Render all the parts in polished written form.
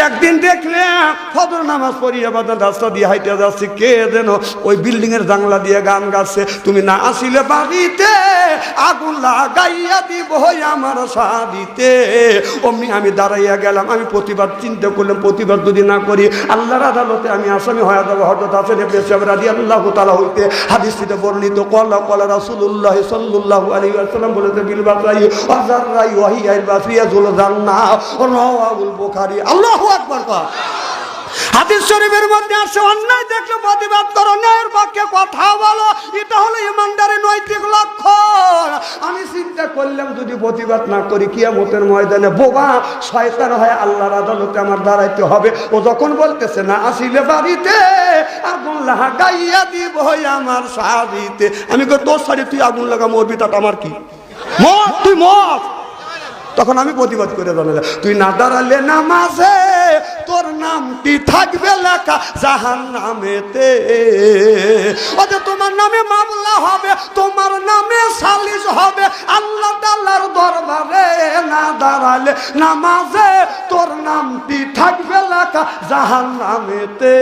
একদিন দেখলে ফজর নামাজ পড়িয়ে বাজার রাস্তা দিয়ে হাইটে যাচ্ছে, কে যেন ওই বিল্ডিং এর জানলা দিয়ে গান গাচ্ছে, তুমি না আসিলে বাড়িতে আগুন লাগাইয়া দিব আমার শাদিতে। অমনি আমি দাঁড়াইয়া গেলাম। আমি প্রতিবাদ চিন্তা করলাম, প্রতিবাদ যদি না করি আল্লাহর আদালতে আমি আসামি হয়ে যাবো। হযরত হাসান ইবনে সাবিত রাদিয়াল্লাহু তাআলা হইতে হাদিসটিতে বর্ণিত, ক্বালা ক্বালা রাসূলুল্লাহ সাল্লাল্লাহু আলাইহি ওয়াসাল্লাম বলেছে, বিল বাসাই ওয়াজাররাই ওয়াহিয়াল বাসরিয়া জুল জান্নাহ রাওয়াহুল বুখারী। আল্লাহু আকবার। হাদিস শরীফের মধ্যে আছে, অন্যায় দেখলে প্রতিবাদ করো, ন্যায়ের পক্ষে কথা বলো, এটা হলো ইমানদারের নৈতিক লক্ষণ। আমি চিন্তা করলাম যদি প্রতিবাদ না করি কিয়ামতের ময়দানে বোবা শয়তান হয়ে আল্লাহর আদালতে আমার দাঁড়াইতে হবে। ও যখন বলতেছে না আসিলে বাড়িতে আগুন লাগাইয়া দিব আমার শাড়িতে, আমি কই তোর শাড়ি তুই আগুন লাগা মরবি, তাতে আমার কি, মর তুই মর। তখন আমি প্রতিবাদ করে জানালাম, তুই না দাঁড়ালে নামাজে তোর নামটি থাকবে লেখা জাহান্নামেতে। ওতে তোমার নামে মামলা হবে, তোমার নামে সালিশ হবে আল্লাহ তাআলার দরবারে। না দাঁড়ালে নামাজে তোর নামটি থাকবে লেখা জাহান্নামেতে।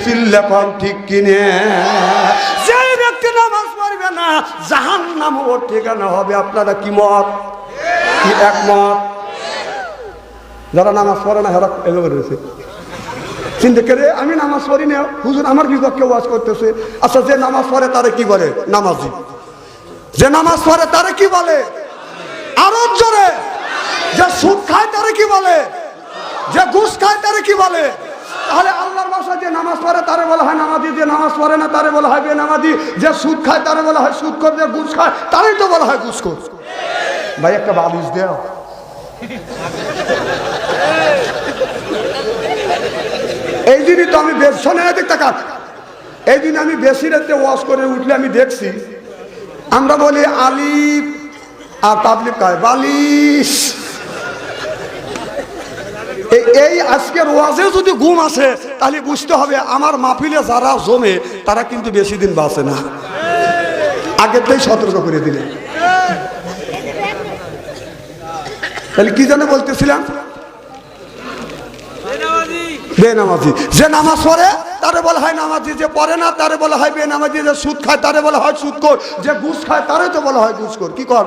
চিল্লাপান ঠিক কিনে? যেই ব্যক্তি নামাজ পড়বে না জাহান্নাম ওর ঠিকানা হবে। আপনারা কি মত, কি একমত? যারা নামাজ পড়ে না হেরা এভাবে রয়েছে, চিন্তা করে আমি নামাজ পড়ি না, হুজুর আমার বিপক্ষে ওয়াজ করতেছে। আচ্ছা, যে নামাজ পড়ে তারে কি বলে? নামাজি। যে নামাজ পড়ে তারে কি বলে? আরো জোরে। যে সুদ খায় তারে কি বলে? যে ঘুষ খায় তারে কি বলে? তাহলে আল্লাহর ভাষায় যে নামাজ পড়ে তারে বলা হয় নামাজি, যে নামাজ পড়ে না তারে বলা হয় বেনামাজি, যে সুদ খায় তারে বলা হয় সুদখোর, যে ঘুষ খায় তারই তো বলা হয় ঘুষখোর। ভাই একটা বালিশ দেও। এই দিনই তো আমি শোনে টাকা, এই দিন আমি বেশি রাতে ওয়াজ করে উঠলে আমি দেখছি আমরা বলি আলিফ আর পাবলিক কয় বালিশ। এই আজকের ওয়াজে যদি ঘুম আসে তাহলে বুঝতে হবে আমার মাহফিলে যারা জমে তারা কিন্তু বেশি দিন বাঁচে না। আগের থেকে সতর্ক করে দিলে। তাহলে কি জানে বলতেছিলাম? বেনামাজি। যে নামাজ পড়ে তারে বলা হয় নামাজি, যে পড়ে না তারে বলা হয় বেনামাজি, যে সুদ খায় তারে বলা হয় সুদখোর, যে ঘুষ খায় তারে তো বলা হয় ঘুষখোর। কি কর?